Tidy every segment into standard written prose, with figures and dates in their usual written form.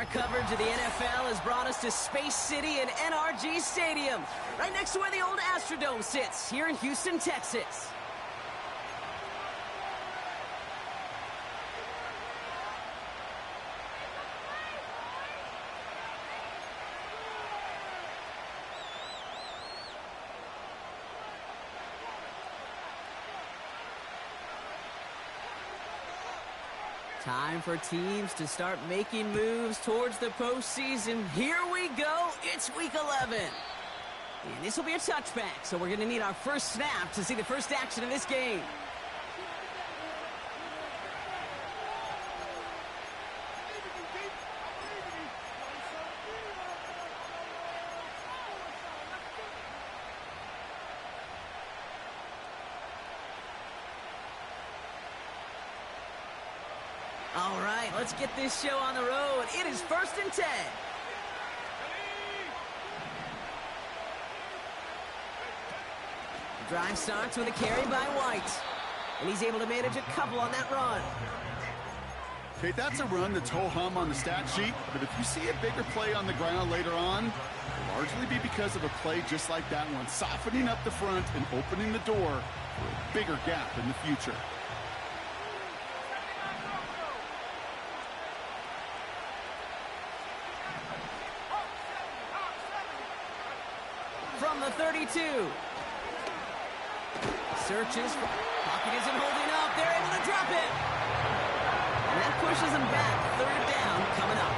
Our coverage of the NFL has brought us to Space City and NRG Stadium, right next to where the old Astrodome sits, here in Houston, Texas. Time for teams to start making moves towards the postseason. Here we go. It's week 11. And this will be a touchback, so we're going to need our first snap to see the first action of this game. All right, let's get this show on the road. It is 1st and 10. The drive starts with a carry by White. And he's able to manage a couple on that run. Okay, that's a run that's ho-hum on the stat sheet, but if you see a bigger play on the ground later on, it'll largely be because of a play just like that one, softening up the front and opening the door for a bigger gap in the future. From the 32. Searches. Pocket isn't holding up. They're able to drop it. And that pushes them back. 3rd down coming up.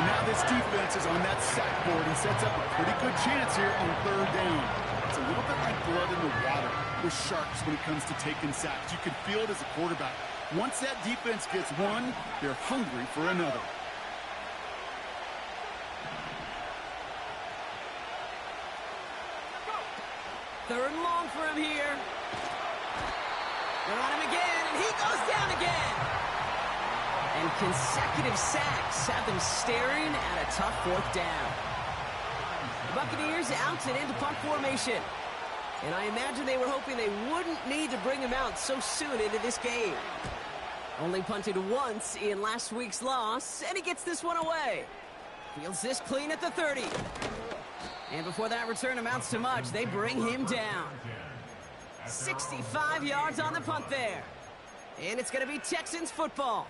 And now this defense is on that sack board and sets up a pretty good chance here on 3rd down. It's a little bit like blood in the water with sharks when it comes to taking sacks. You can feel it as a quarterback. Once that defense gets one, they're hungry for another. Third and long for him here. They're on him again, and he goes down again. And consecutive sacks have them staring at a tough 4th down. The Buccaneers out and into punt formation. And I imagine they were hoping they wouldn't need to bring him out so soon into this game. Only punted once in last week's loss, and he gets this one away. Fields this clean at the 30. And before that return amounts to much, they bring him down. 65 yards on the punt there. And it's going to be Texans football.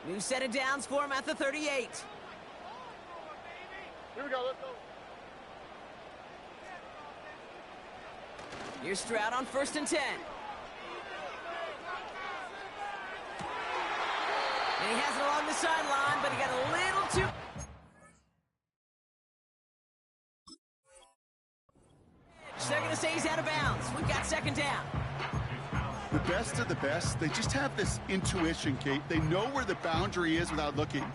New set of downs for him at the 38. Here we go, let's go. Here's Stroud on 1st and 10. And he has it along the sideline, but he got a little too... They're going to say he's out of bounds. We've got 2nd down. The best of the best, they just have this intuition, Kate. They know where the boundary is without looking.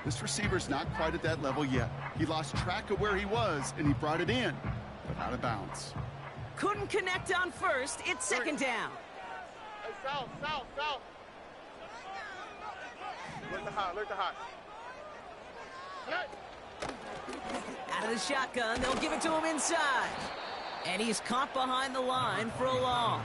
This receiver's not quite at that level yet. He lost track of where he was, and he brought it in, but out of bounds. Couldn't connect on 1st. It's 2nd down. Hey, south. Look the high. Out of the shotgun, they'll give it to him inside. And he's caught behind the line for a loss.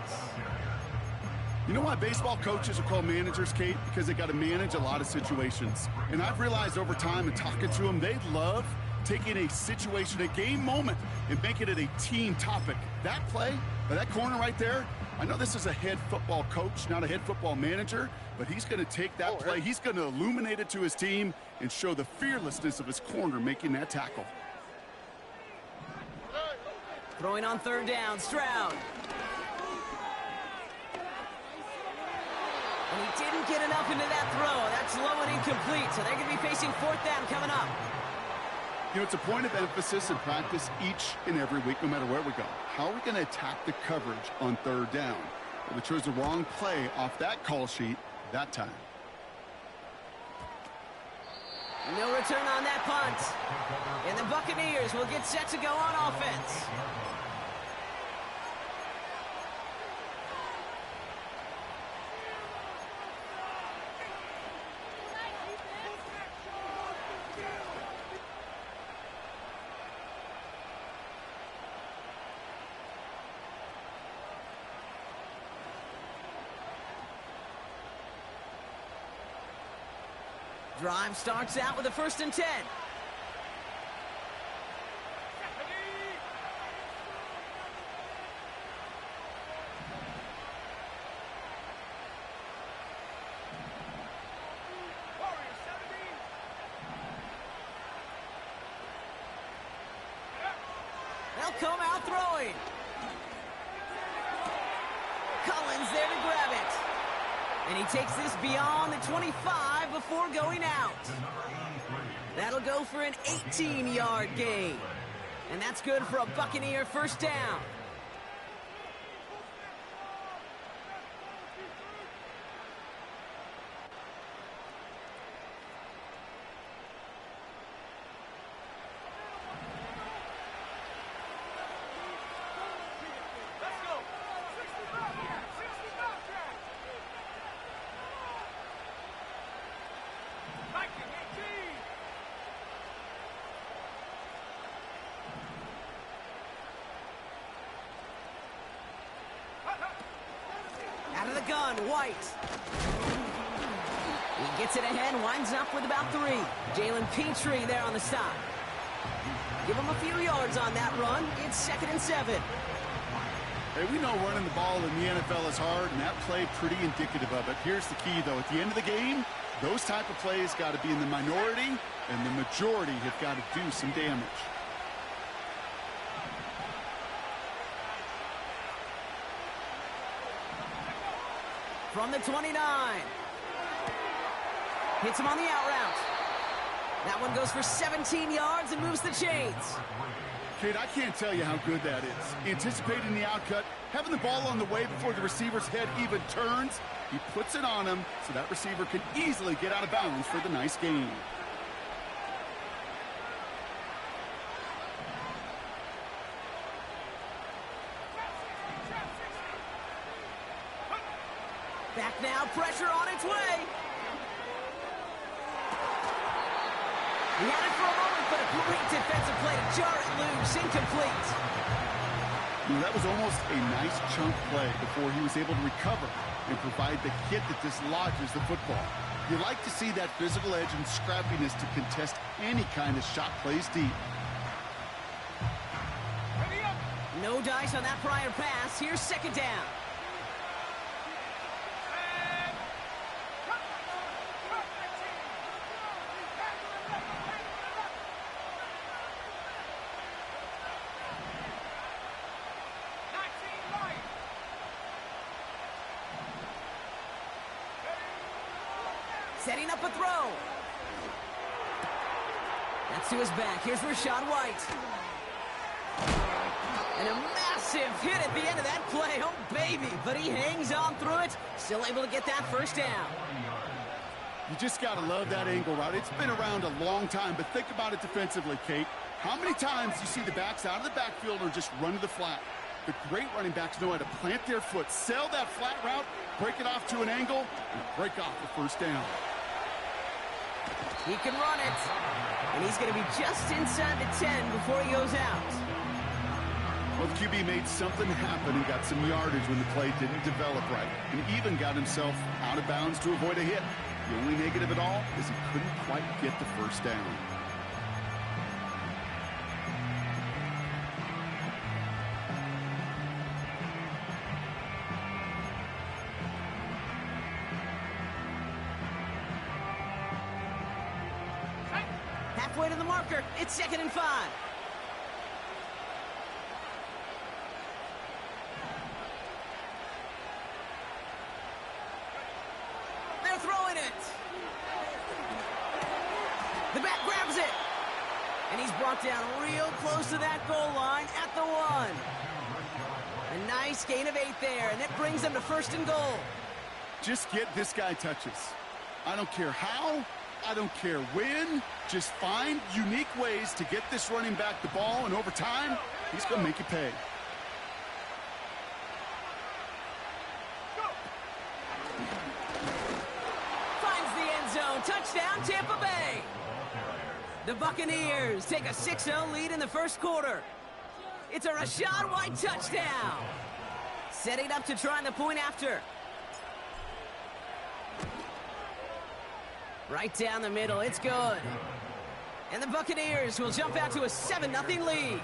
You know why baseball coaches are called managers, Kate? Because they got to manage a lot of situations. And I've realized over time and talking to them, they love taking a situation, a game moment, and making it a team topic. That play, or that corner right there, I know this is a head football coach, not a head football manager, but he's going to take that play, he's going to illuminate it to his team and show the fearlessness of his corner making that tackle. Throwing on 3rd down, Stroud. And he didn't get enough into that throw. That's low and incomplete, so they're going to be facing 4th down coming up. You know, it's a point of emphasis and practice each and every week, no matter where we go. How are we going to attack the coverage on 3rd down? Well, they chose the wrong play off that call sheet that time. No return on that punt. And the Buccaneers will get set to go on offense. Drive starts out with a 1st and 10. They'll come out throwing. Collins there to grab it. And he takes this beyond the 25 before going out. That'll go for an 18-yard gain. And that's good for a Buccaneer 1st down. Out of the gun, White. He gets it ahead, winds up with about 3. Jalen Petrie there on the stop. Give him a few yards on that run. It's 2nd and 7. Hey, we know running the ball in the NFL is hard, and that play pretty indicative of it. Here's the key, though. At the end of the game, those type of plays got to be in the minority, and the majority have got to do some damage. From the 29. Hits him on the out route. That one goes for 17 yards and moves the chains. Kate, I can't tell you how good that is. Anticipating the outcut, having the ball on the way before the receiver's head even turns. He puts it on him so that receiver can easily get out of bounds for the nice gain. Back now, pressure on its way. He had it for a moment, but a great defensive play to jar it loose, incomplete. That was almost a nice chunk play before he was able to recover and provide the hit that dislodges the football. You like to see that physical edge and scrappiness to contest any kind of shot plays deep. No dice on that prior pass. Here's 2nd down. Setting up a throw. That's to his back. Here's Rachaad White. And a massive hit at the end of that play. Oh, baby. But he hangs on through it. Still able to get that 1st down. You just got to love that angle route. It's been around a long time, but think about it defensively, Kate. How many times you see the backs out of the backfield or just run to the flat? The great running backs know how to plant their foot, sell that flat route, break it off to an angle, and break off the 1st down. He can run it. And he's going to be just inside the 10 before he goes out. Well, the QB made something happen and got some yardage when the play didn't develop right, and even got himself out of bounds to avoid a hit. The only negative at all is he couldn't quite get the 1st down. Halfway to the marker. It's 2nd and 5. They're throwing it. The back grabs it. And he's brought down real close to that goal line at the 1. A nice gain of 8 there, and it brings them to 1st and goal. Just get this guy touches. I don't care how. I don't care when. Just find unique ways to get this running back the ball, and over time, he's going to make you pay. Finds the end zone. Touchdown, Tampa Bay. The Buccaneers take a 6-0 lead in the 1st quarter. It's a Rachaad White touchdown. Setting up to try the point after. Right down the middle. It's good. And the Buccaneers will jump out to a 7-0 lead.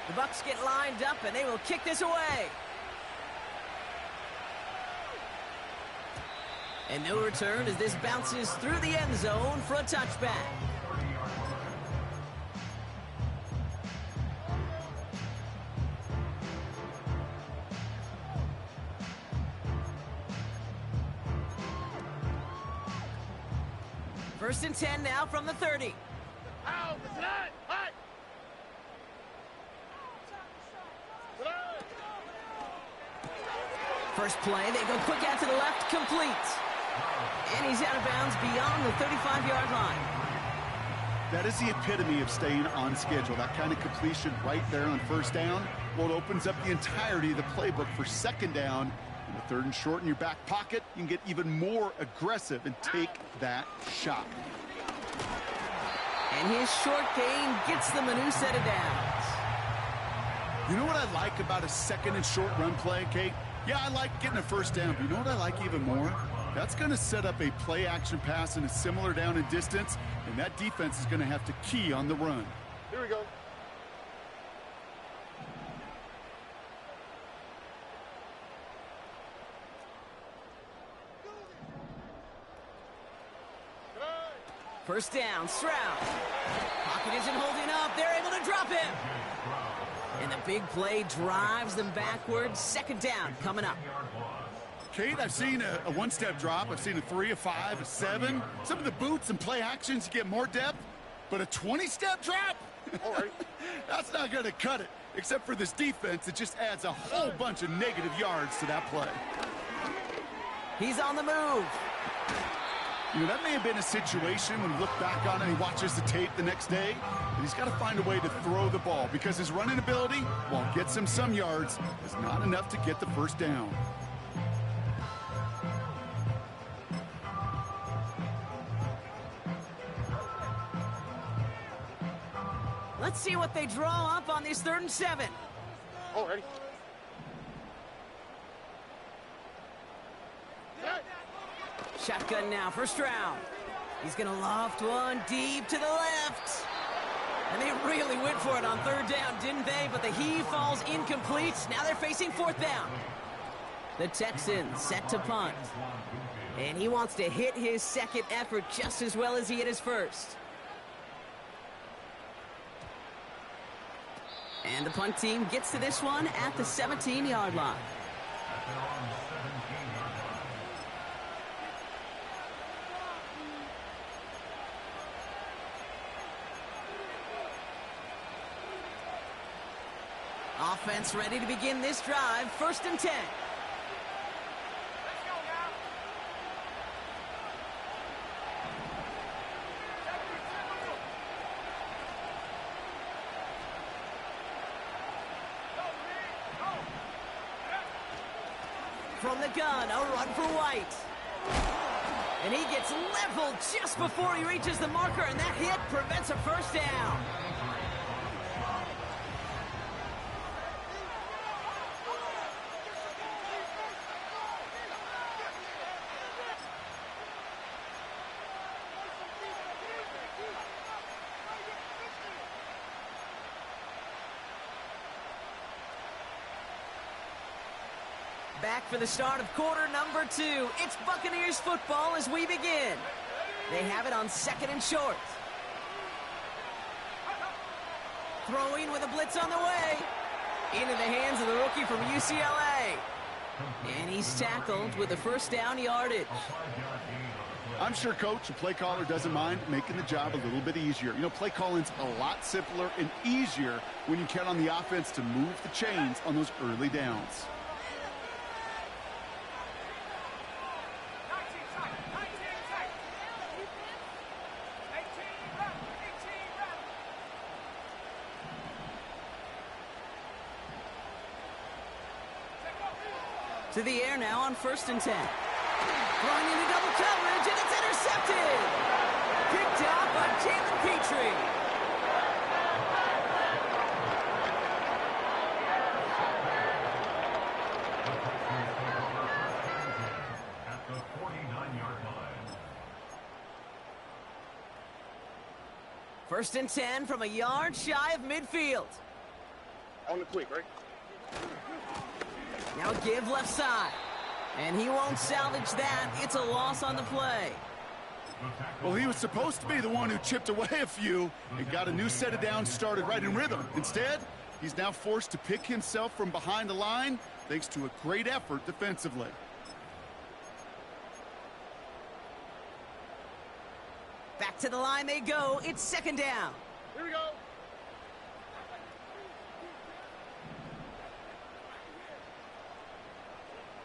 The Bucs get lined up, and they will kick this away. And no return as this bounces through the end zone for a touchback. First and 10 now from the 30. Out, it's not. Hot. First play, they go quick out to the left, complete. And he's out of bounds beyond the 35-yard line. That is the epitome of staying on schedule. That kind of completion right there on first down. Well, it opens up the entirety of the playbook for second down. In the third and short in your back pocket, you can get even more aggressive and take that shot. And his short gain gets them a new set of downs. You know what I like about a second and short run play, Kate? Yeah, I like getting a first down, but you know what I like even more? That's going to set up a play-action pass in a similar down and distance, and that defense is going to have to key on the run. Here we go. First down, Stroud. Pocket isn't holding up. They're able to drop him. And the big play drives them backwards. Second down coming up. Kate, I've seen a one-step drop. I've seen a 3, a 5, a 7. Some of the boots and play actions get more depth, but a 20-step drop? All right. That's not going to cut it. Except for this defense, it just adds a whole bunch of negative yards to that play. He's on the move. You know, that may have been a situation when you look back on it and he watches the tape the next day, and he's got to find a way to throw the ball because his running ability, while it gets him some yards, is not enough to get the first down. Let's see what they draw up on this 3rd and 7. Oh, ready. Shotgun now for Stroud. He's going to loft one deep to the left. And they really went for it on 3rd down, didn't they? But the heave falls incomplete. Now they're facing 4th down. The Texans set to punt. And he wants to hit his second effort just as well as he hit his first. And the punt team gets to this one at the 17-yard line. Offense ready to begin this drive. 1st and 10. From the gun, a run for White. And he gets leveled just before he reaches the marker, and that hit prevents a first down. Back for the start of quarter number 2. It's Buccaneers football as we begin. They have it on 2nd and short. Throwing with a blitz on the way. Into the hands of the rookie from UCLA. And he's tackled with a first down yardage. I'm sure coach and play caller doesn't mind making the job a little bit easier. You know, play calling's a lot simpler and easier when you count on the offense to move the chains on those early downs. To the air now on 1st and 10. Throwing into double coverage, and it's intercepted. Picked out by Jalen Petrie. First and 10 from a yard shy of midfield. On the quick, right? Now give left side. And he won't salvage that. It's a loss on the play. Well, he was supposed to be the one who chipped away a few and got a new set of downs started right in rhythm. Instead, he's now forced to pick himself from behind the line thanks to a great effort defensively. Back to the line they go. It's second down. Here we go.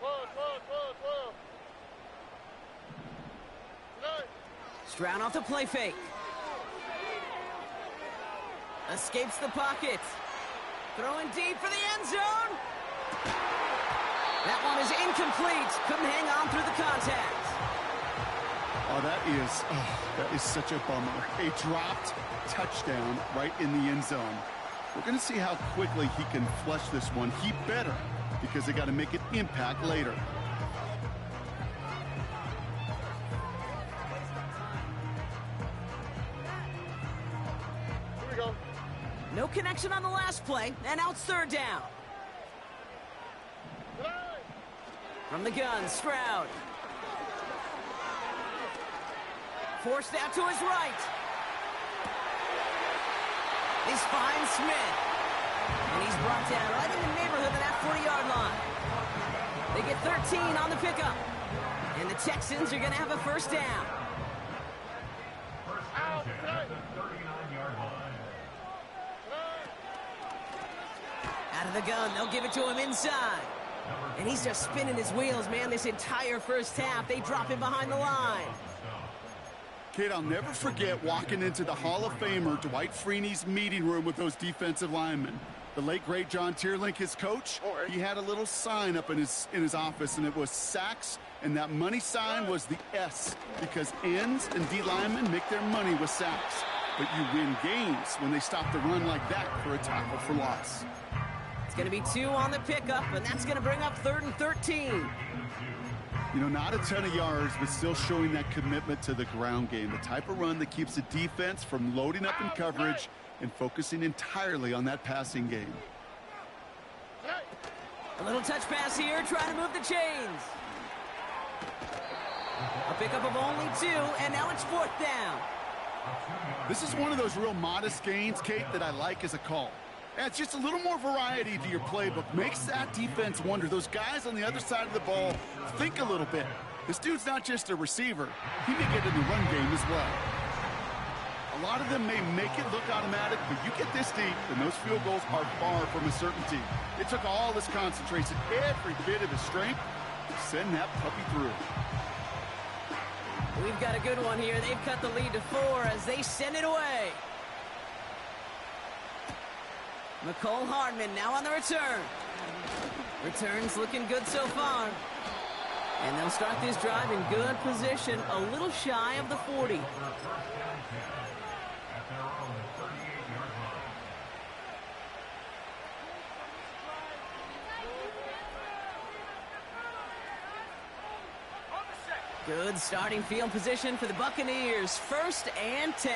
Whoa. Stroud off the play fake. Escapes the pocket. Throwing deep for the end zone. That one is incomplete. Couldn't hang on through the contact. Oh, that is such a bummer. A dropped touchdown right in the end zone. We're going to see how quickly he can flush this one. He better, because they got to make an impact later. Here we go. No connection on the last play, and now it's third down. From the gun, Stroud. Forced out to his right. He's finds Smith. And he's brought down right in the neighborhood of that 40-yard line. They get 13 on the pickup. And the Texans are going to have a first down. Out of the gun, they'll give it to him inside. And he's just spinning his wheels, man, this entire first half. They drop him behind the line. Kid, I'll never forget walking into the Hall of Famer Dwight Freeney's meeting room with those defensive linemen. The late, great John Tierlink, his coach, he had a little sign up in his office, and it was sacks, and that money sign was the S, because ends and D linemen make their money with sacks. But you win games when they stop the run like that for a tackle for loss. It's going to be 2 on the pickup, and that's going to bring up 3rd and 13. You know, not a ton of yards, but still showing that commitment to the ground game. The type of run that keeps the defense from loading up in coverage and focusing entirely on that passing game. A little touch pass here, trying to move the chains. A pickup of only 2, and now it's 4th down. This is one of those real modest gains, Kate, that I like as a call. It's just a little more variety to your playbook. Makes that defense wonder. Those guys on the other side of the ball think a little bit. This dude's not just a receiver. He may get in the run game as well. A lot of them may make it look automatic, but you get this deep, and those field goals are far from a certainty. It took all his concentration, every bit of his strength, to send that puppy through. We've got a good one here. They've cut the lead to 4 as they send it away. McCole Hardman now on the return. Return's looking good so far. And they'll start this drive in good position, a little shy of the 40. Good starting field position for the Buccaneers. 1st and 10.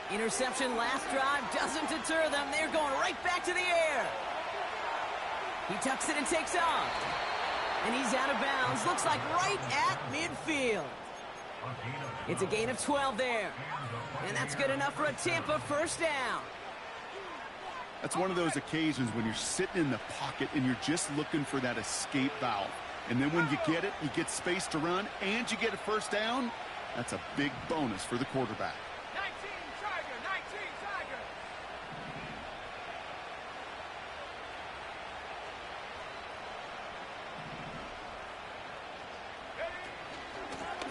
Interception last drive doesn't deter them. They're going right back to the air. He tucks it and takes off. And he's out of bounds. Looks like right at midfield. It's a gain of 12 there. And that's good enough for a Tampa first down. That's one of those occasions when you're sitting in the pocket and you're just looking for that escape valve. And then when you get it, you get space to run, and you get a first down. That's a big bonus for the quarterback. 19 Tiger.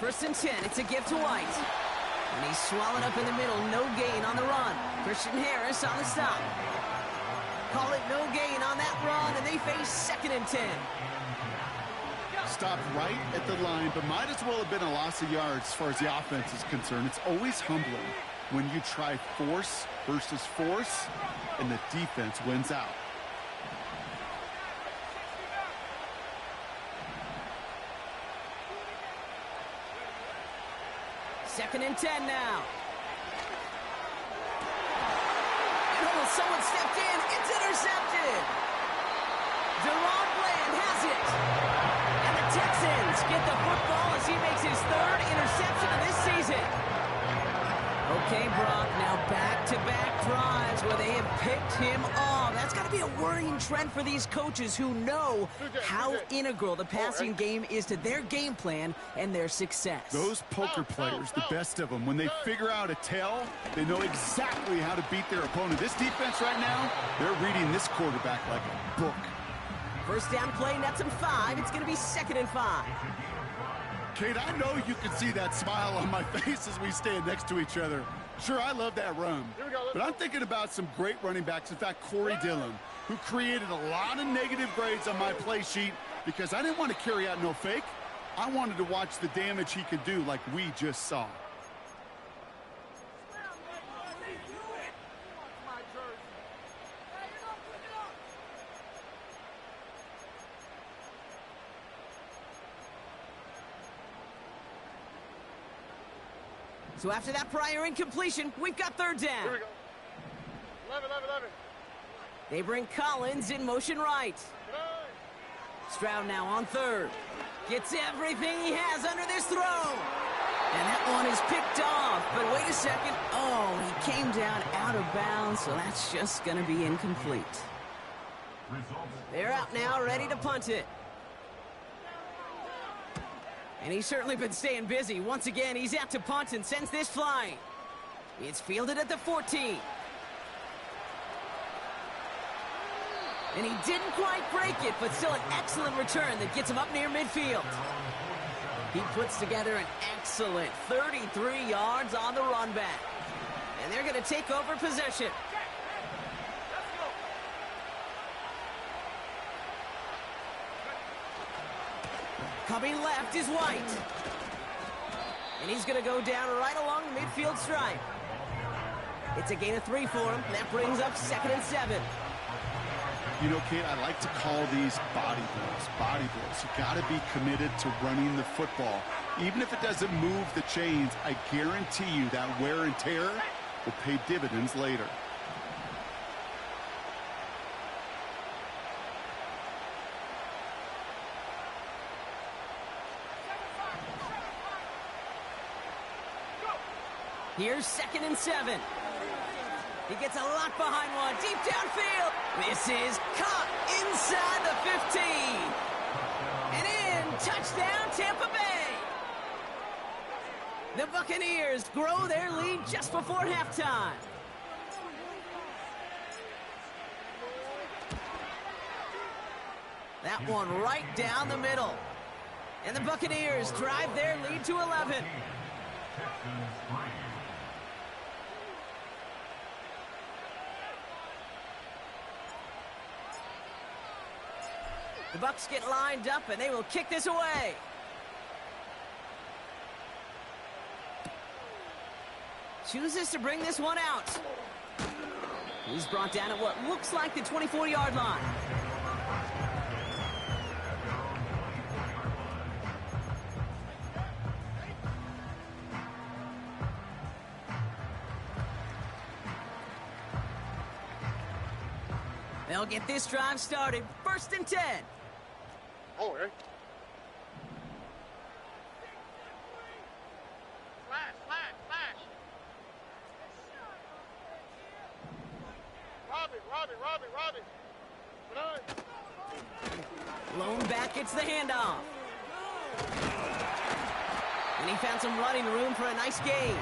First and 10. It's a give to White. And he's swallowed up in the middle. No gain on the run. Christian Harris on the stop. Call it no gain on that run, and they face 2nd and 10. Stopped right at the line, but might as well have been a loss of yards as far as the offense is concerned. It's always humbling when you try force versus force, and the defense wins out. Second and 10 now. Oh, someone stepped in. It's intercepted. Deron Bland has it. And the Texans get the football as he makes his third interception of this season. Okay, Brock, now back-to-back drives where they have picked him off. That's got to be a worrying trend for these coaches who know how integral the passing game is to their game plan and their success. Those poker players, the best of them, when they figure out a tell, they know exactly how to beat their opponent. This defense right now, they're reading this quarterback like a book. First down play, nets him 5. It's going to be 2nd and 5. Kate, I know you can see that smile on my face as we stand next to each other. Sure, I love that run. But I'm thinking about some great running backs. In fact, Corey Dillon, who created a lot of negative grades on my play sheet because I didn't want to carry out no fake. I wanted to watch the damage he could do like we just saw. So after that prior incompletion, we've got third down. Here we go. 11. They bring Collins in motion right. Stroud now on third. Gets everything he has under this throw. And that one is picked off. But wait a second. Oh, he came down out of bounds, so that's just going to be incomplete. They're out now, ready to punt it. And he's certainly been staying busy. Once again, he's out to punt and sends this flying. It's fielded at the 14. And he didn't quite break it, but still an excellent return that gets him up near midfield. He puts together an excellent 33 yards on the run back. And they're going to take over possession. Coming left is White. And he's going to go down right along the midfield stripe. It's a gain of 3 for him. That brings up 2nd and 7. You know, Kate, I like to call these body blows. Body blows. You got to be committed to running the football. Even if it doesn't move the chains, I guarantee you that wear and tear will pay dividends later. Here's 2nd and 7. He gets a lot behind one, deep downfield. This is caught inside the 15. And in, touchdown, Tampa Bay. The Buccaneers grow their lead just before halftime. That one right down the middle. And the Buccaneers drive their lead to 11. The Bucs get lined up, and they will kick this away. Chooses to bring this one out. He's brought down at what looks like the 24-yard line. They'll get this drive started. 1st and 10. Oh, Eric. Flash. Robbie. Lone back gets the handoff. And he found some running room for a nice gain.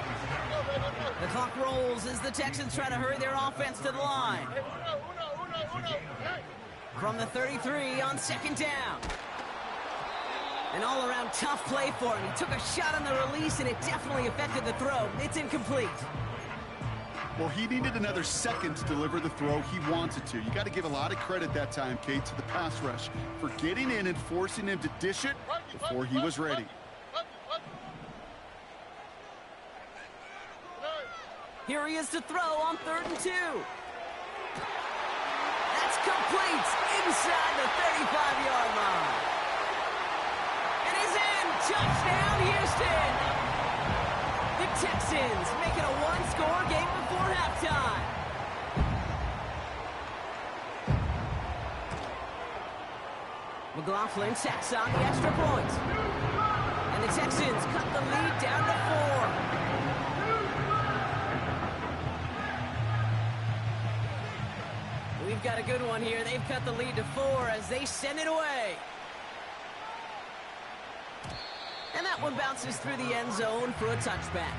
The clock rolls as the Texans try to hurry their offense to the line. Uno. From the 33 on 2nd down. An all-around tough play for him. He took a shot on the release, and it definitely affected the throw. It's incomplete. Well, he needed another second to deliver the throw he wanted to. You got to give a lot of credit that time, Kate, to the pass rush for getting in and forcing him to dish it before he was ready. Here he is to throw on 3rd and 2. That's complete inside the 35-yard line. And he's in. Touchdown, Houston. The Texans make it a one-score game before halftime. McLaughlin tacks on the extra point. And the Texans cut the lead down to 4. We've got a good one here. They've cut the lead to 4 as they send it away. And that one bounces through the end zone for a touchback.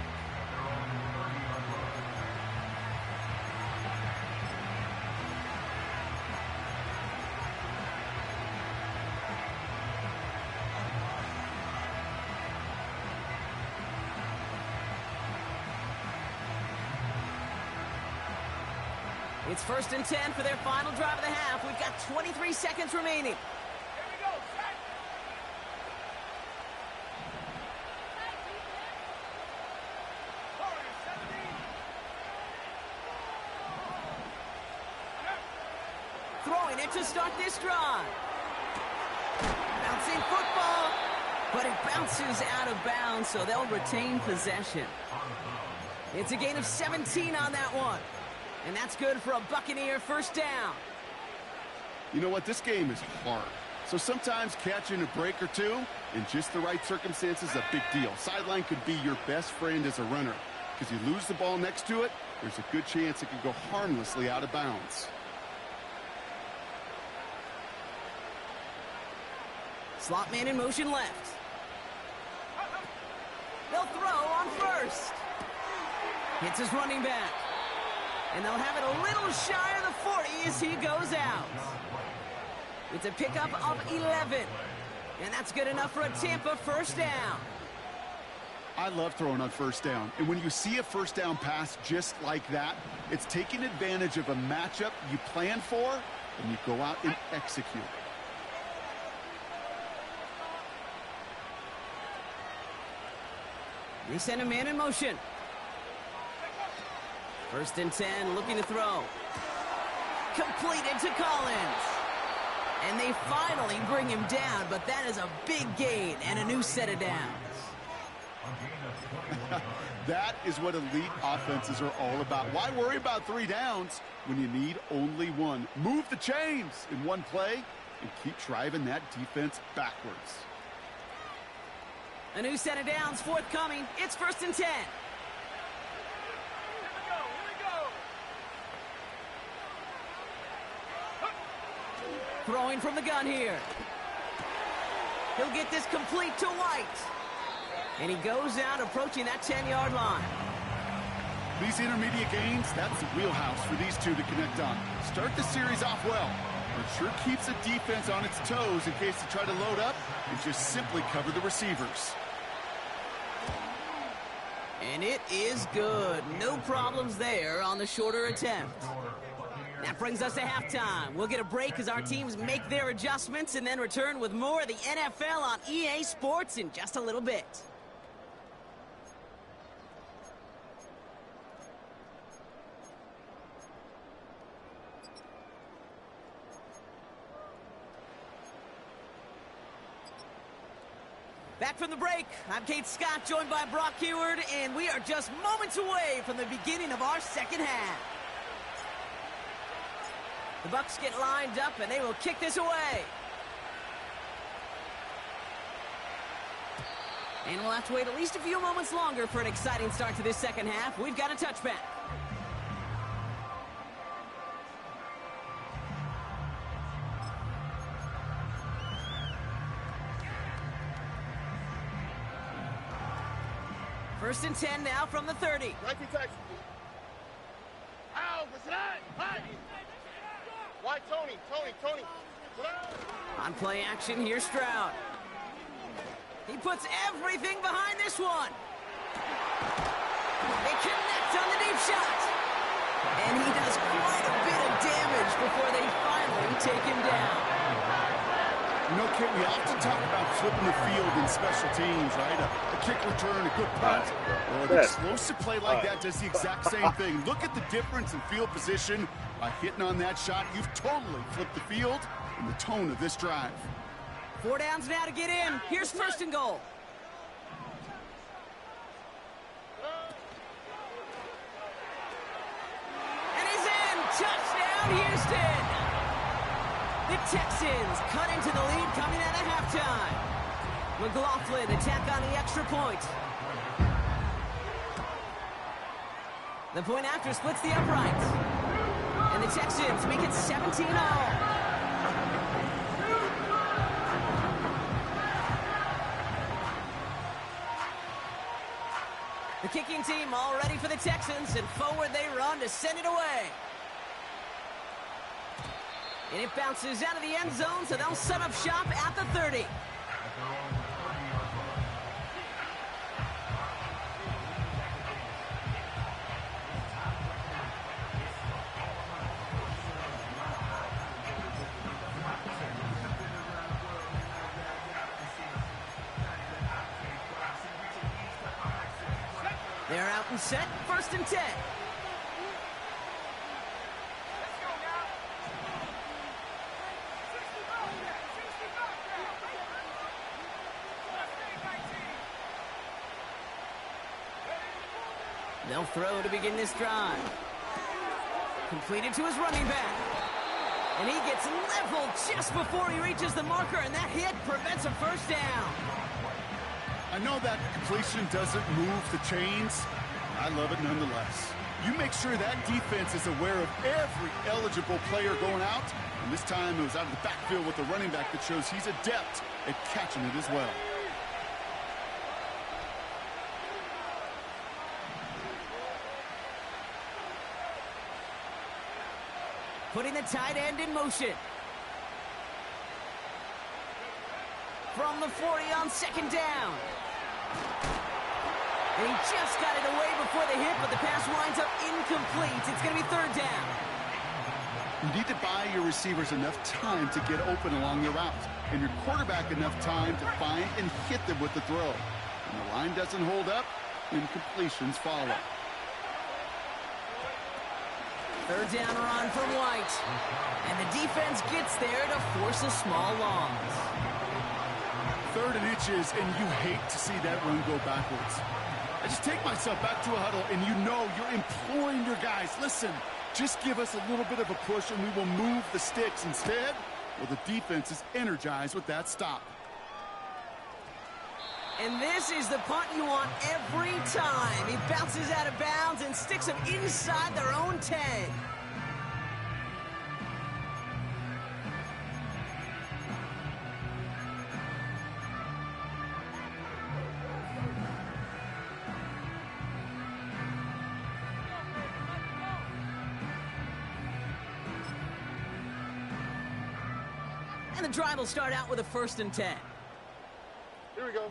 It's 1st and 10 for their final drive of the half. We've got 23 seconds remaining. Here we go. Set. Throwing it to start this drive. Bouncing football, but it bounces out of bounds, so they'll retain possession. It's a gain of 17 on that one. And that's good for a Buccaneer first down. You know what? This game is hard. So sometimes catching a break or two in just the right circumstances is a big deal. Sideline could be your best friend as a runner. Because you lose the ball next to it, there's a good chance it could go harmlessly out of bounds. Slot man in motion left. They'll throw on 1st. Hits his running back. And they'll have it a little shy of the 40 as he goes out. It's a pickup of 11. And that's good enough for a Tampa first down. I love throwing on 1st down. And when you see a 1st down pass just like that, it's taking advantage of a matchup you plan for, and you go out and execute. They send a man in motion. 1st and 10, looking to throw. Completed to Collins. And they finally bring him down, but that is a big gain and a new set of downs. That is what elite offenses are all about. Why worry about 3 downs when you need only 1? Move the chains in one play and keep driving that defense backwards. A new set of downs forthcoming. It's 1st and 10. Throwing from the gun here. He'll get this complete to White. And he goes out approaching that 10-yard line. These intermediate gains, that's the wheelhouse for these two to connect on. Start the series off well. It sure keeps the defense on its toes in case they try to load up and just simply cover the receivers. And it is good. No problems there on the shorter attempt. That brings us to halftime. We'll get a break as our teams make their adjustments and then return with more of the NFL on EA Sports in just a little bit. Back from the break, I'm Kate Scott, joined by Brock Heward, and we are just moments away from the beginning of our second half. The Bucs get lined up, and they will kick this away. And we'll have to wait at least a few moments longer for an exciting start to this second half. We've got a touchback. First and 10 now from the 30. Right to Texas. Ow, what's that? Hi. Why, Tony? On play action, here's Stroud. He puts everything behind this one. They connect on the deep shot. And he does quite a bit of damage before they finally take him down. You know, Kit, we often talk about flipping the field in special teams, right? A kick return, a good punt. Well, an explosive play like that does the exact same thing. Look at the difference in field position. By hitting on that shot, you've totally flipped the field and the tone of this drive. 4 downs now to get in. Here's first and goal. And he's in. Touchdown, Houston. The Texans cut into the lead coming out of halftime. McLaughlin attack on the extra point. The point after splits the uprights. And the Texans make it 17-all. The kicking team all ready for the Texans, and forward they run to send it away. And it bounces out of the end zone, so they'll set up shop at the 30. They're out and set, first and 10. They'll throw to begin this drive. Completed to his running back. And he gets leveled just before he reaches the marker, and that hit prevents a first down. I know that completion doesn't move the chains. I love it nonetheless. You make sure that defense is aware of every eligible player going out. And this time it was out of the backfield with a running back that shows he's adept at catching it as well. Putting the tight end in motion. From the 40 on second down. And he just got it away before the hit, but the pass winds up incomplete. It's going to be third down. You need to buy your receivers enough time to get open along the route, and your quarterback enough time to find and hit them with the throw. When the line doesn't hold up, incompletions follow. Third down run from White. And the defense gets there to force a small loss. 3rd and inches, and you hate to see that run go backwards. I just take myself back to a huddle, and you know you're imploring your guys, listen, just give us a little bit of a push, and we will move the sticks. Instead, well, the defense is energized with that stop. And this is the punt you want every time. He bounces out of bounds and sticks them inside their own 10. And the drive will start out with a 1st and 10. Here we go.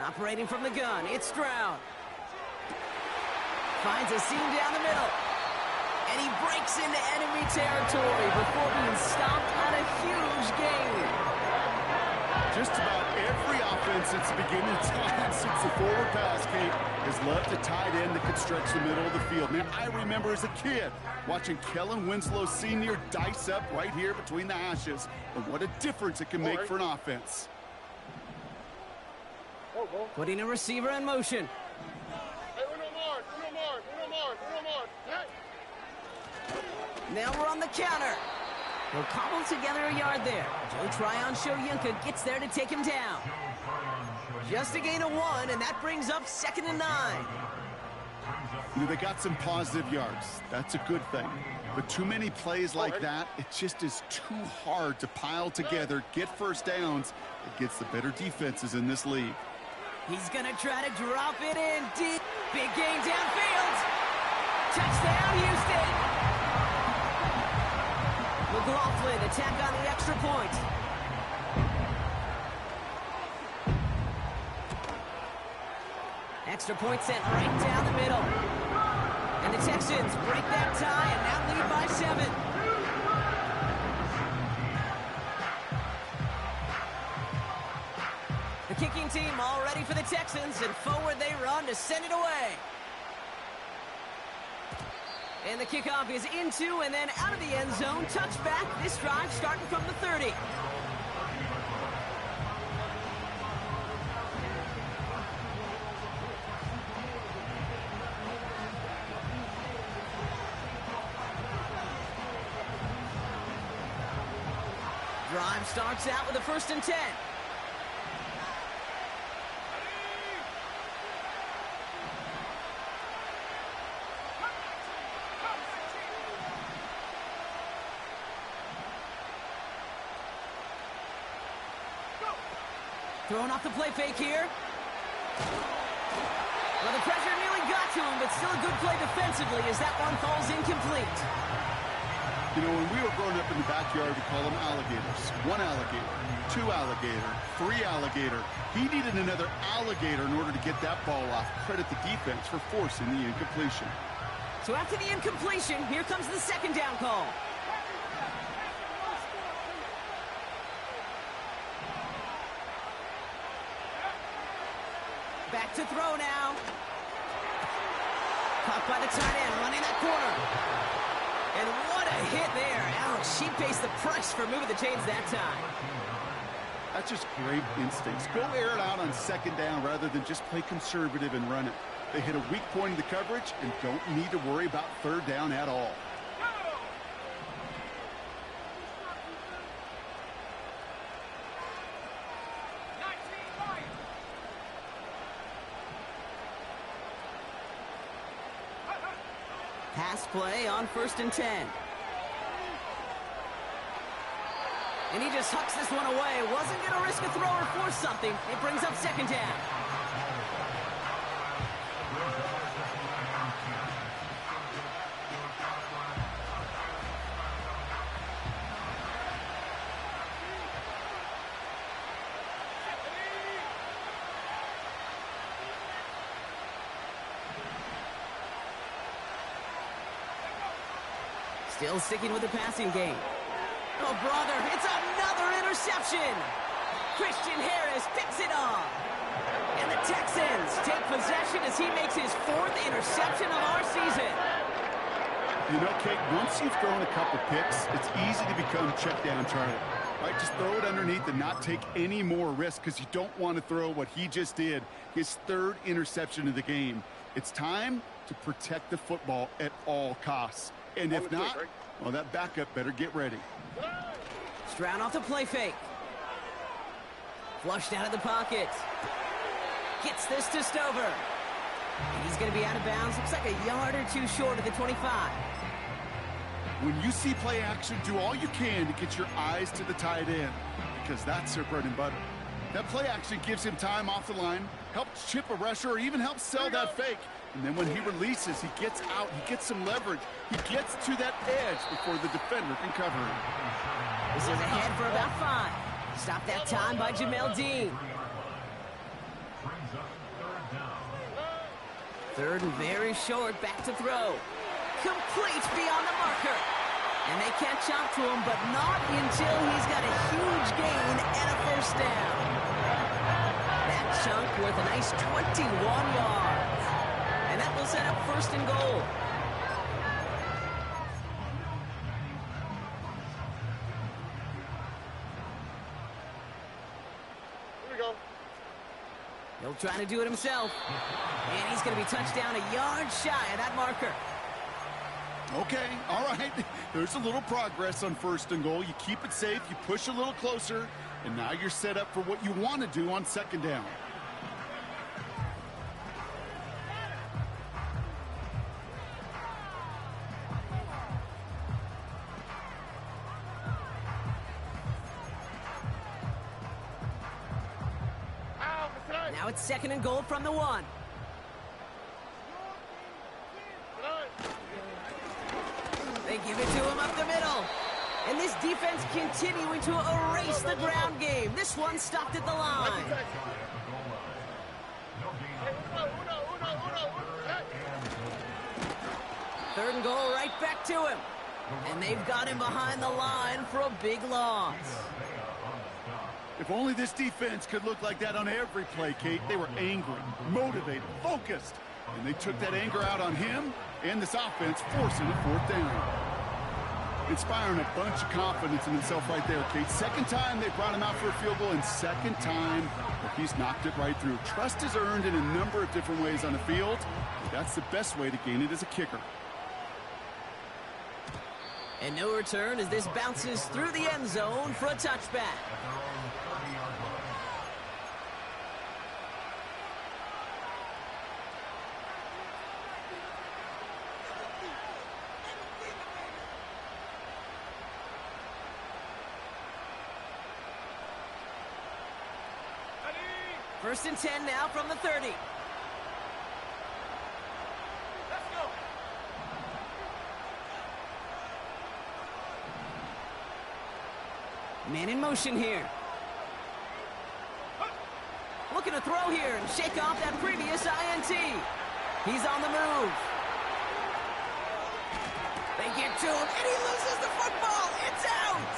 Operating from the gun, it's Stroud. Finds a seam down the middle. And he breaks into enemy territory before being stopped on a huge gain. Just about every offense since the beginning of time, since the forward pass, Kate, has loved a tight end that could stretch the middle of the field. Man, I remember as a kid watching Kellen Winslow Sr. dice up right here between the hashes. And what a difference it can make for an offense. Putting a receiver in motion. Hey, Uno more. Now we're on the counter. They'll cobble together a yard there. Joe Tryon-Shoyinka gets there to take him down. Just a gain of 1, and that brings up 2nd and 9. You know, they got some positive yards. That's a good thing. But too many plays like that, it just is too hard to pile together, get first downs against the better defenses in this league. He's going to try to drop it in deep. Big gain downfield. Touchdown, Houston. McLaughlin attack on the extra point. Extra point sent right down the middle. And the Texans break that tie and now lead by 7. The kicking team all ready for the Texans, and forward they run to send it away. And the kickoff is into and then out of the end zone. Touchback. This drive starting from the 30. Drive starts out with a 1st and 10. Throwing off the play fake here. Well, the pressure nearly got to him, but still a good play defensively as that one falls incomplete. You know, when we were growing up in the backyard, we call them alligators. 1 alligator, 2 alligator, 3 alligator. He needed another alligator in order to get that ball off. Credit the defense for forcing the incompletion. So after the incompletion, here comes the 2nd down call. Back to throw now. Caught by the tight end, running that corner. And what a hit there. Alex, she pays the price for moving the chains that time. That's just great instincts. Go air it out on 2nd down rather than just play conservative and run it. They hit a weak point in the coverage and don't need to worry about 3rd down at all. Pass play on 1st and 10. And he just hucks this one away. Wasn't going to risk a throw or force something. It brings up 2nd down. Still sticking with the passing game. Oh, brother, it's another interception. Christian Harris picks it off. And the Texans take possession as he makes his 4th interception of our season. You know, Kate, once you've thrown a couple picks, it's easy to become check down Charlie. Right, just throw it underneath and not take any more risk because you don't want to throw what he just did, his 3rd interception of the game. It's time to protect the football at all costs. And if not, well, that backup better get ready. Stroud off the play fake. Flushed out of the pocket. Gets this to Stover. And he's going to be out of bounds. Looks like a yard or 2 short of the 25. When you see play action, do all you can to get your eyes to the tight end because that's their bread and butter. That play action gives him time off the line, helps chip a rusher, or even helps sell that fake. And then when he releases, he gets out, he gets some leverage. He gets to that edge before the defender can cover him. This is ahead for about 5. Stopped that time by Jamel Dean. 3rd and very short, back to throw. Complete beyond the marker. And they catch up to him, but not until he's got a huge gain and a 1st down. That chunk worth a nice 21 yards. And that will set up 1st and goal. Here we go. He'll try to do it himself. And he's going to be touchdown a yard shy of that marker. Okay, all right. There's a little progress on 1st and goal. You keep it safe, you push a little closer, and now you're set up for what you want to do on 2nd down. Now it's 2nd and goal from the 1. They give it to him up the middle. And this defense continuing to erase the ground game. This one stopped at the line. Third and goal, right back to him. And they've got him behind the line for a big loss. If only this defense could look like that on every play, Kate. They were angry, motivated, focused. And they took that anger out on him and this offense, forcing a fourth down. Inspiring a bunch of confidence in himself right there, Kate. Second time they brought him out for a field goal, and second time he's knocked it right through. Trust is earned in a number of different ways on the field. That's the best way to gain it as a kicker. And no return as this bounces through the end zone for a touchback. First and 10 now from the 30. Let's go. Man in motion here. Looking to throw here and shake off that previous INT. He's on the move. They get to him, and he loses the football. It's out.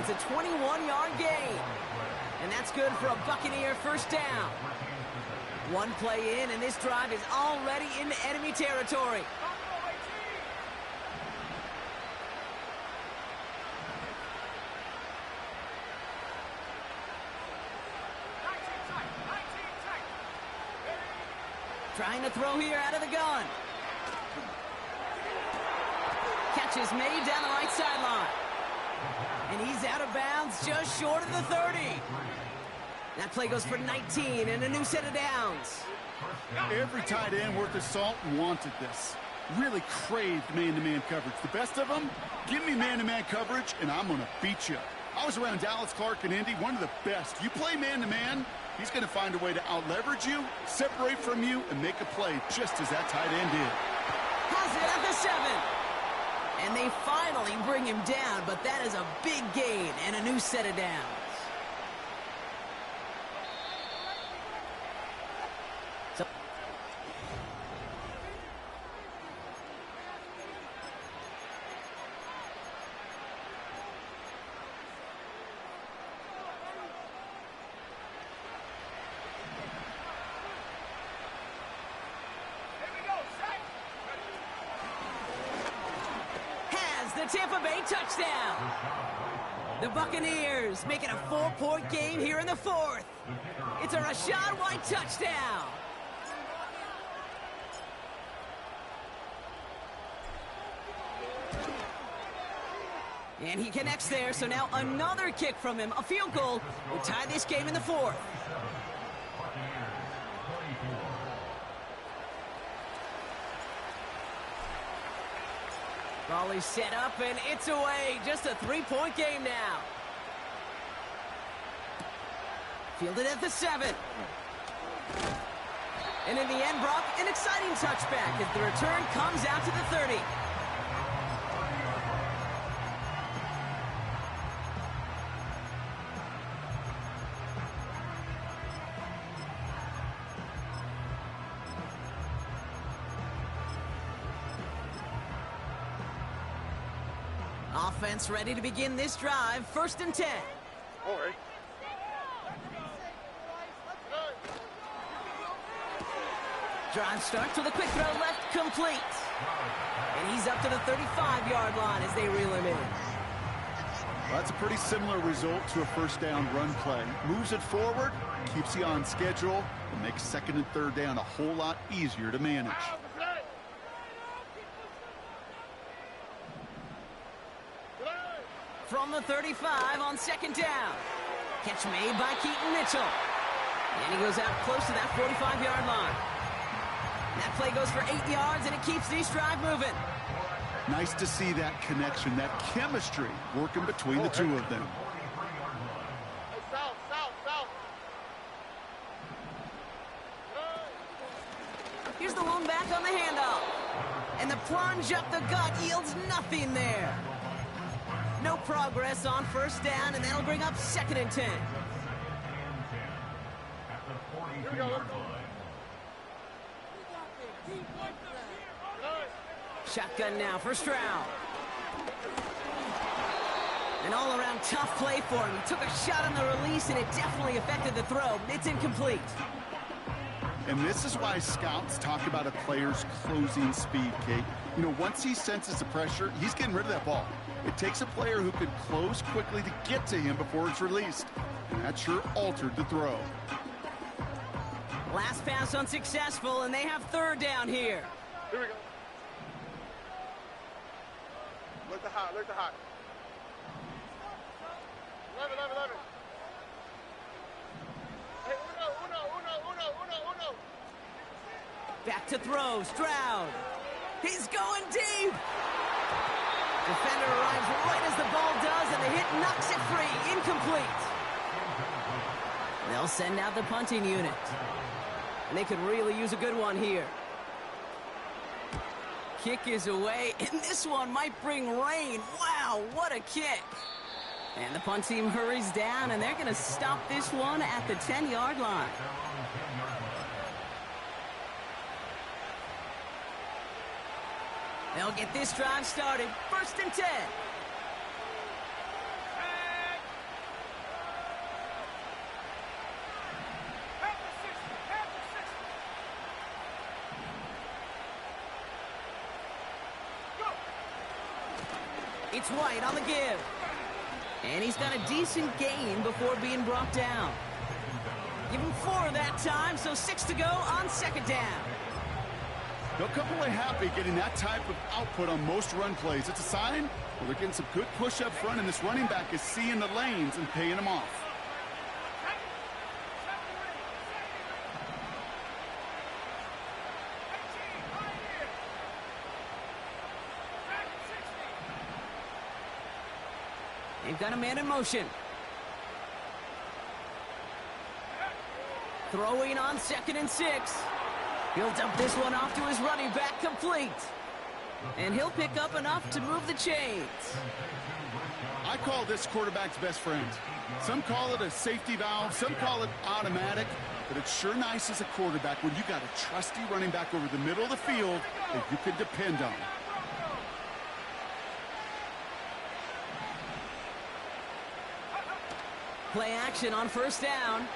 It's a 21-yard gain. And that's good for a Buccaneer first down. One play in, and this drive is already into enemy territory. Trying to throw here out of the gun. Catch is made down the right sideline. And he's out of bounds just short of the 30. That play goes for 19 and a new set of downs. Every tight end worth his salt wanted this. Really craved man-to-man coverage. The best of them, give me man-to-man coverage and I'm going to beat you. I was around Dallas Clark and Indy, one of the best. You play man-to-man, he's going to find a way to out-leverage you, separate from you, and make a play just as that tight end did. Has it at the 7. And they finally bring him down, but that is a big gain and a new set of downs. So Tampa Bay touchdown. The Buccaneers making a 4-point game here in the fourth. It's a Rachaad White touchdown. And he connects there, so now another kick from him. A field goal will tie this game in the fourth. Raleigh set up, and it's away. Just a 3-point game now. Fielded at the 7. And in the end, Brock, an exciting touchback as the return comes out to the 30. Offense ready to begin this drive. First and 10. All right. Drive starts with a quick throw left, complete. And he's up to the 35-yard line as they reel him in. Well, that's a pretty similar result to a first down run play. Moves it forward, keeps you on schedule, and makes second and third down a whole lot easier to manage. From the 35 on second down. Catch made by Keaton Mitchell. And he goes out close to that 45-yard line. That play goes for 8 yards, and it keeps this drive moving. Nice to see that connection, that chemistry working between the two of them. Here's the lone back on the handoff. And the plunge up the gut yields nothing there. No progress on first down, and that'll bring up second and 10. Shotgun now for Stroud. An all-around tough play for him. He took a shot on the release, and it definitely affected the throw. It's incomplete. And this is why scouts talk about a player's closing speed, Kate. You know, once he senses the pressure, he's getting rid of that ball. It takes a player who can close quickly to get to him before it's released. And that sure altered the throw. Last pass unsuccessful, and they have third down here. Here we go. Look the hot, look the hot. 11. Hey, uno. Back to throw, Stroud. He's going deep. Defender arrives right as the ball does, and the hit knocks it free. Incomplete. They'll send out the punting unit. And they could really use a good one here. Kick is away, and this one might bring rain. Wow, what a kick. And the punt team hurries down, and they're going to stop this one at the 10-yard line. They'll get this drive started. 1st and 10. It's White on the give. And he's got a decent gain before being brought down. Give him 4 that time, so 6 to go on 2nd down. They'll come away happy getting that type of output on most run plays. It's a sign where they're getting some good push up front, and this running back is seeing the lanes and paying them off. They've got a man in motion. Throwing on 2nd and 6. He'll dump this one off to his running back, complete. And he'll pick up enough to move the chains. I call this quarterback's best friend. Some call it a safety valve, some call it automatic, but it's sure nice as a quarterback when you got a trusty running back over the middle of the field that you can depend on. Play action on 1st down.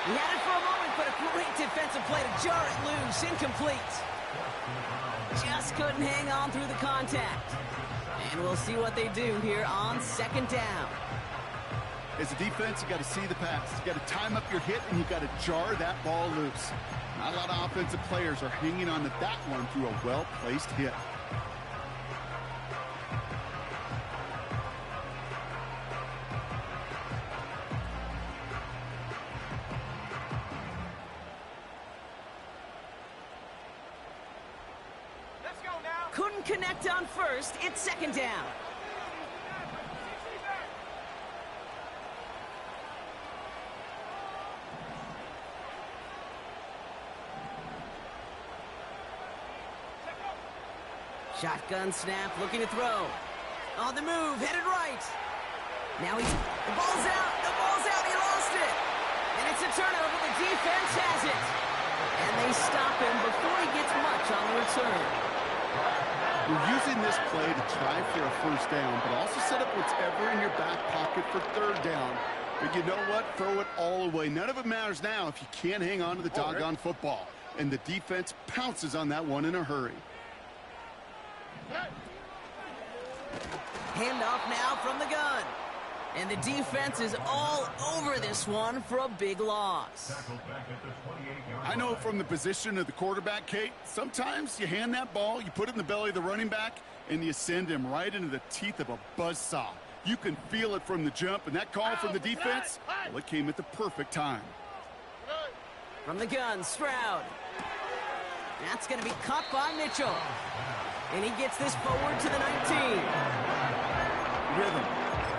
He had it for a moment, but a great defensive play to jar it loose. Incomplete. Just couldn't hang on through the contact. And we'll see what they do here on 2nd down. As a defense, you got to see the pass. You got to time up your hit, and you got to jar that ball loose. Not a lot of offensive players are hanging on to that one through a well-placed hit. Couldn't connect on 1st. It's 2nd down. Shotgun snap, looking to throw. On the move, headed right. Now the ball's out. The ball's out. He lost it. And it's a turnover. The defense has it. And they stop him before he gets much on the return. We're using this play to try for a 1st down, but also set up whatever in your back pocket for 3rd down. But you know what? Throw it all away. None of it matters now if you can't hang on to the doggone football. And the defense pounces on that one in a hurry. Handoff now from the gun. And the defense is all over this one for a big loss. I know from the position of the quarterback, Kate, sometimes you hand that ball, you put it in the belly of the running back, and you send him right into the teeth of a buzzsaw. You can feel it from the jump, and that call from the defense, well, it came at the perfect time. From the gun, Stroud. That's going to be caught by Mitchell. And he gets this forward to the 19. Rhythm.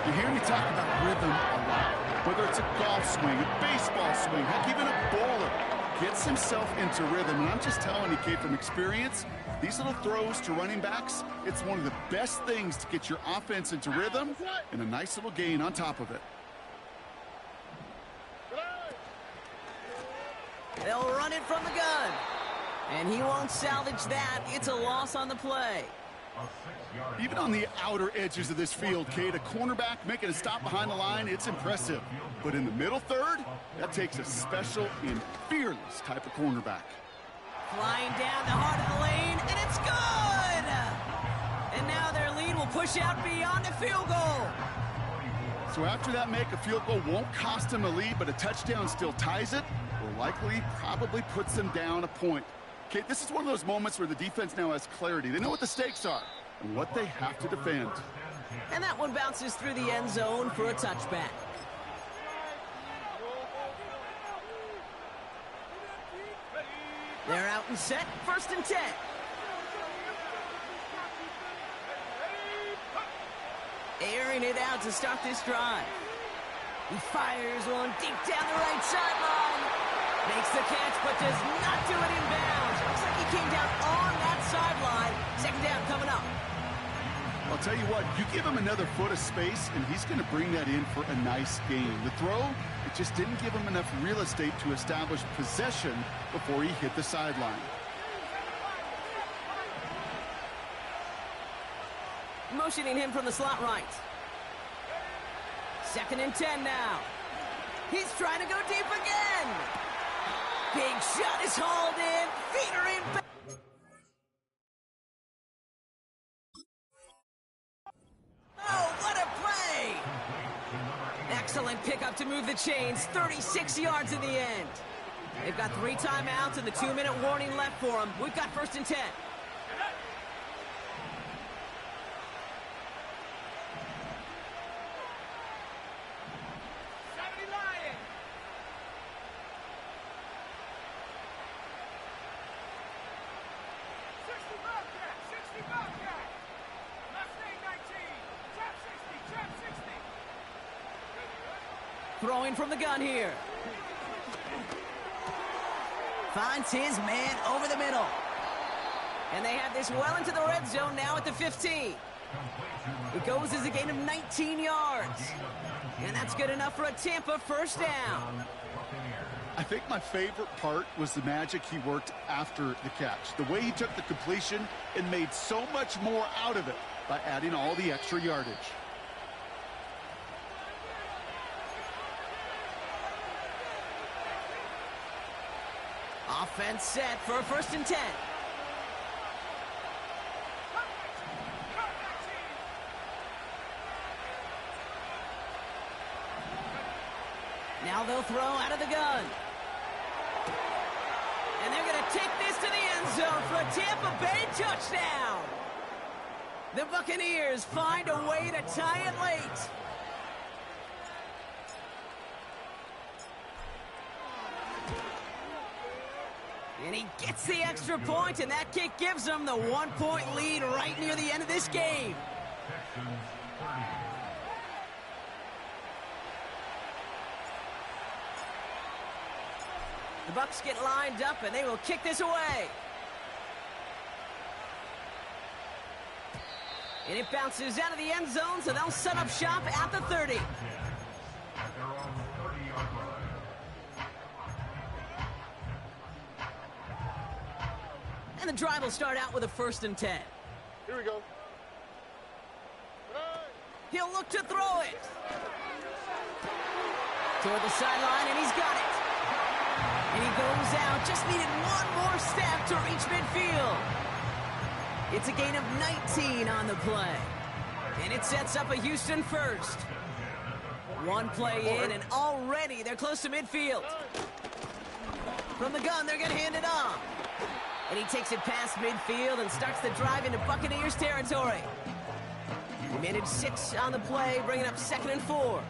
You hear me talk about rhythm a lot. Whether it's a golf swing, a baseball swing, heck, even a bowler gets himself into rhythm. And I'm just telling you, Kate, from experience, these little throws to running backs, it's one of the best things to get your offense into rhythm and a nice little gain on top of it. They'll run it from the gun. And he won't salvage that. It's a loss on the play. Even on the outer edges of this field, Kate, a cornerback making a stop behind the line, it's impressive. But in the middle third, that takes a special and fearless type of cornerback. Flying down the heart of the lane, and it's good! And now their lead will push out beyond the field goal. So after that make, a field goal won't cost them a lead, but a touchdown still ties it, or likely probably puts them down a point. Kate, this is one of those moments where the defense now has clarity. They know what the stakes are and what they have to defend. And that one bounces through the end zone for a touchback. They're out and set, 1st and 10. Airing it out to start this drive. He fires one deep down the right sideline. Makes the catch, but does not do it in bounds. Looks like he came down on that sideline. 2nd down coming up. I'll tell you what, you give him another foot of space, and he's going to bring that in for a nice gain. The throw, it just didn't give him enough real estate to establish possession before he hit the sideline. Motioning him from the slot right. 2nd and 10 now. He's trying to go deep again. Big shot is hauled in. Feet are in. Oh, what a play! Excellent pickup to move the chains. 36 yards in the end. They've got 3 timeouts and the 2-minute warning left for them. We've got 1st and 10. Throwing from the gun here. Finds his man over the middle. And they have this well into the red zone now at the 15. It goes as a gain of 19 yards. And that's good enough for a Tampa 1st down. I think my favorite part was the magic he worked after the catch. The way he took the completion and made so much more out of it by adding all the extra yardage. Offense set for a 1st and 10. Now they'll throw out of the gun. And they're going to take this to the end zone for a Tampa Bay touchdown. The Buccaneers find a way to tie it late. And he gets the extra point, and that kick gives them the 1-point lead right near the end of this game. The Bucs get lined up, and they will kick this away. And it bounces out of the end zone, so they'll set up shop at the 30. And the drive will start out with a 1st and 10. Here we go. He'll look to throw it. Toward the sideline, and he's got it. And he goes out, just needed one more step to reach midfield. It's a gain of 19 on the play. And it sets up a Houston 1st. One play in, and already they're close to midfield. From the gun, they're going to hand it off. And he takes it past midfield and starts the drive into Buccaneers territory. He managed 6 on the play, bringing up 2nd and 4.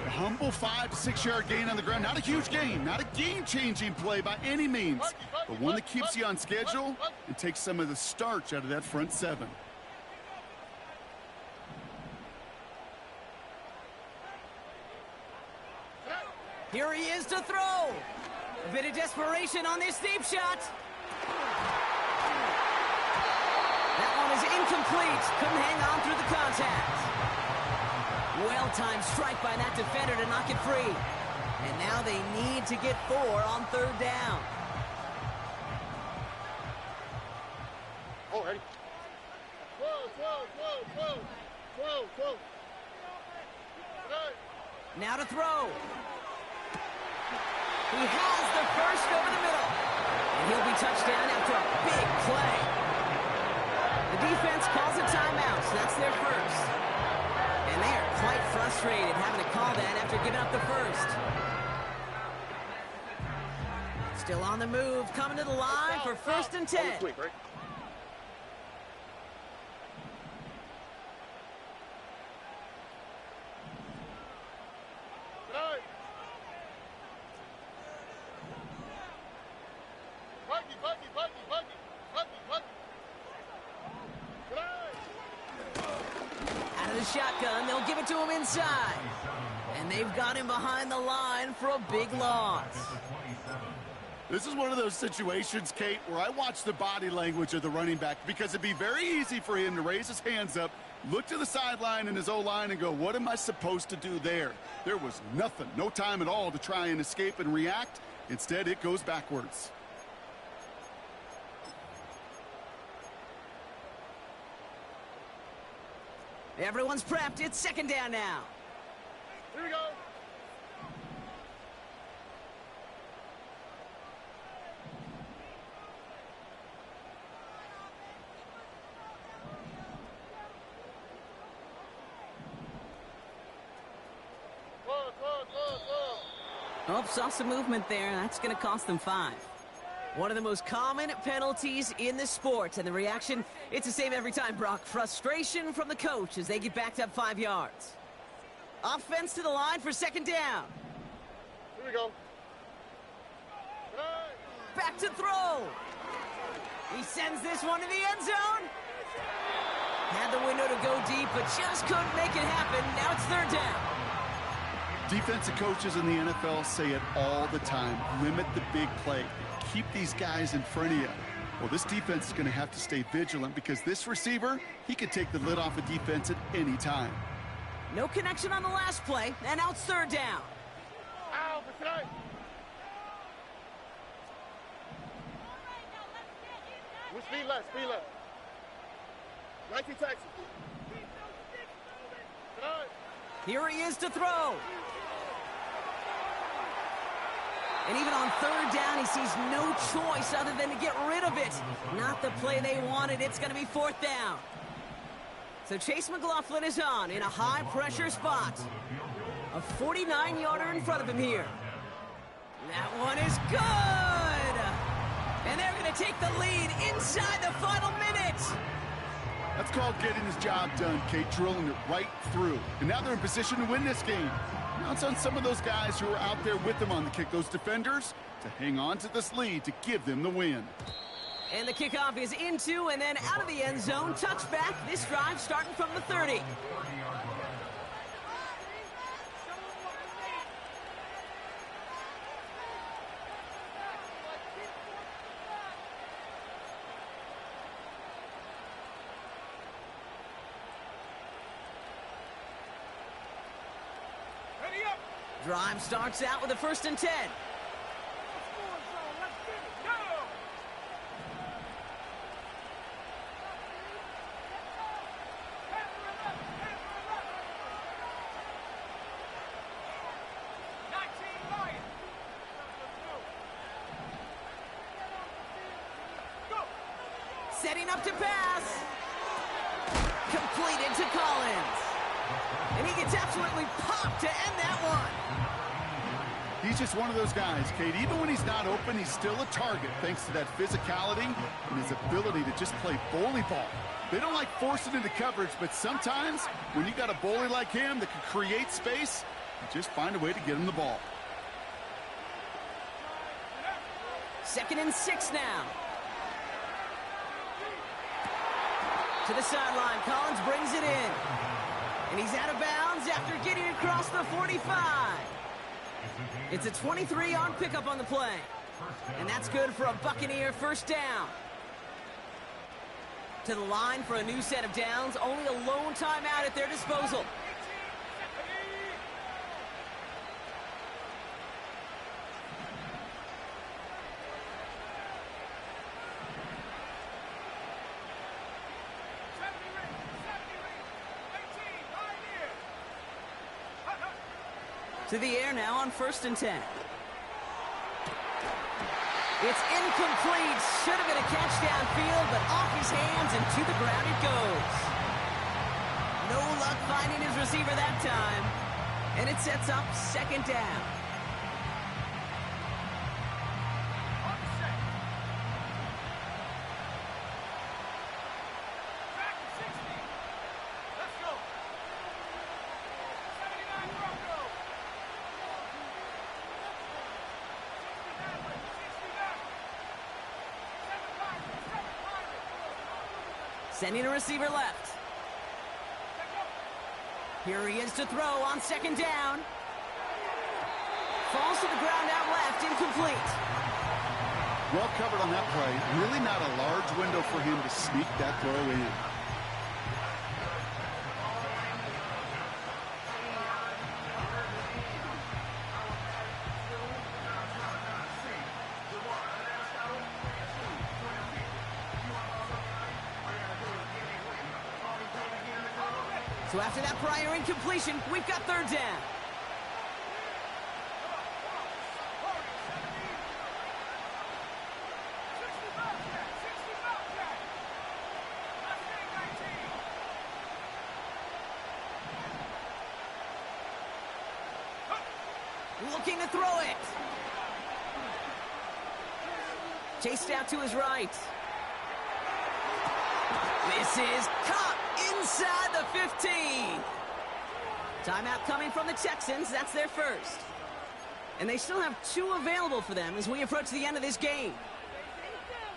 A humble 5 to 6 yard gain on the ground. Not a huge gain, not a game-changing play by any means, but one that keeps you on schedule and takes some of the starch out of that front 7. Here he is to throw. A bit of desperation on this deep shot. That one is incomplete. Couldn't hang on through the contact. Well-timed strike by that defender to knock it free. And now they need to get 4 on 3rd down. 12. Now to throw. He has the first over the middle. And he'll be touchdown after a big play. The defense calls a timeout, so that's their first. And they are quite frustrated having to call that after giving up the first. Still on the move, coming to the line for 1st and 10. Quick, right? Out of the shotgun, they'll give it to him inside. And they've got him behind the line for a big loss. This is one of those situations, Kate, where I watch the body language of the running back because it'd be very easy for him to raise his hands up, look to the sideline in his O-line and go, what am I supposed to do there? There was nothing, no time at all to try and escape and react. Instead, it goes backwards. Everyone's prepped. It's 2nd down now. Here we go. Oh, saw some movement there. That's going to cost them 5. One of the most common penalties in the sport. And the reaction, it's the same every time, Brock. Frustration from the coach as they get backed up 5 yards. Offense to the line for 2nd down. Here we go. Back to throw. He sends this one to the end zone. Had the window to go deep, but just couldn't make it happen. Now it's 3rd down. Defensive coaches in the NFL say it all the time. Limit the big play. Keep these guys in front of you. Well, this defense is going to have to stay vigilant because this receiver, he can take the lid off a defense at any time. No connection on the last play, and now it's 3rd down. Ow, for tonight. With speed left. 19 Texans. Tonight. Here he is to throw. And even on 3rd down, he sees no choice other than to get rid of it. Not the play they wanted. It's going to be 4th down. So Chase McLaughlin is on in a high-pressure spot. A 49-yarder in front of him here. That one is good. And they're going to take the lead inside the final minute. That's called getting his job done, Kate, drilling it right through. And now they're in position to win this game. Now it's on some of those guys who are out there with them on the kick, those defenders, to hang on to this lead to give them the win. And the kickoff is into and then out of the end zone. Touchback. This drive starting from the 30. Drive starts out with a 1st and 10. Setting up to pass. Completed to Collins. And he gets absolutely popped to end that one. He's just one of those guys, Kate. Even when he's not open, he's still a target thanks to that physicality and his ability to just play bully ball. They don't like forcing into coverage, but sometimes when you got a bully like him that can create space, you just find a way to get him the ball. 2nd and 6 now. To the sideline, Collins brings it in. And he's out of bounds after getting across the 45. It's a 23-yard pickup on the play. And that's good for a Buccaneer 1st down. To the line for a new set of downs. Only a lone timeout at their disposal. To the air now on 1st and 10. It's incomplete. Should have been a catch downfield, but off his hands and to the ground it goes. No luck finding his receiver that time. And it sets up 2nd down. Sending a receiver left. Here he is to throw on 2nd down. Falls to the ground out left, incomplete. Well covered on that play. Really not a large window for him to sneak that throw in. So after that prior incompletion, we've got 3rd down. Looking to throw it. Chased out to his right. This is caught inside the 15. Timeout coming from the Texans. That's their first. And they still have 2 available for them as we approach the end of this game.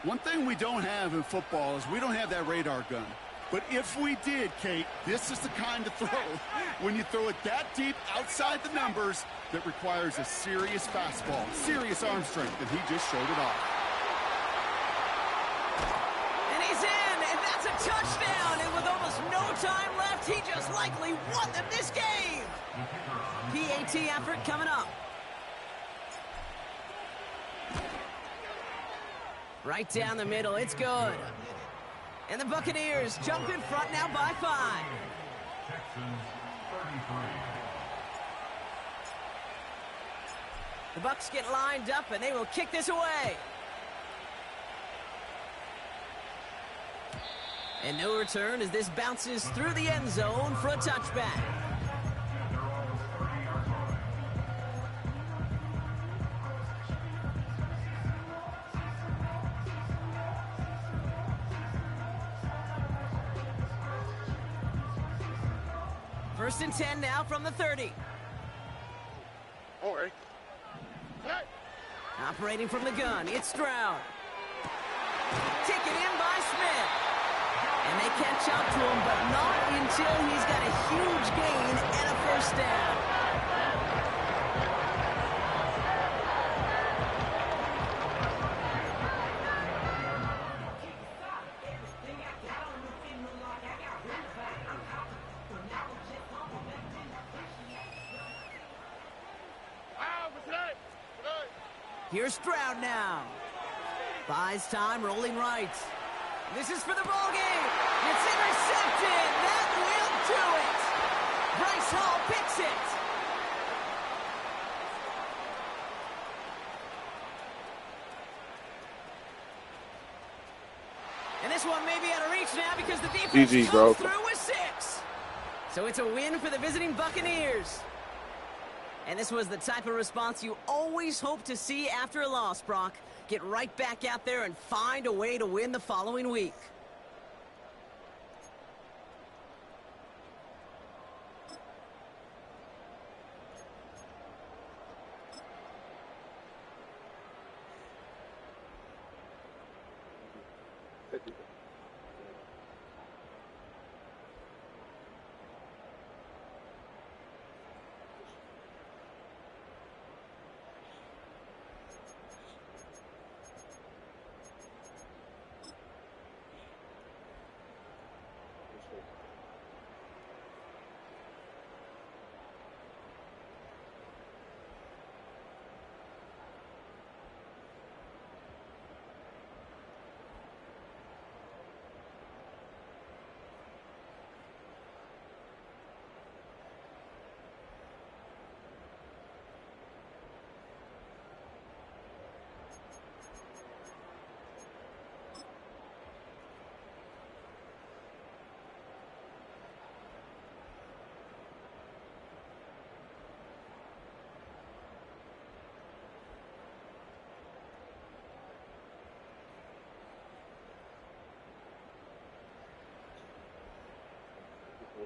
One thing we don't have in football is we don't have that radar gun. But if we did, Kate, this is the kind of throw, when you throw it that deep outside the numbers, that requires a serious fastball, serious arm strength, and he just showed it off. And he's in, and that's a touchdown. And with almost no time left, he just likely won them this game. PAT effort coming up. Right down the middle, it's good. And the Buccaneers jump in front now by 5. The Bucs get lined up, and they will kick this away. And no return as this bounces through the end zone for a touchback. First and 10 now from the 30. All right. Operating from the gun, it's Stroud. Taken in by Smith. And they catch up to him, but not until he's got a huge gain and a first down. Here's Stroud now. Buys time, rolling right. This is for the ball game. It's intercepted. That will do it. Bryce Hall picks it. And this one may be out of reach now because the defense comes through with 6. So it's a win for the visiting Buccaneers. And this was the type of response you always hope to see after a loss, Brock. Get right back out there and find a way to win the following week.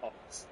Hawks.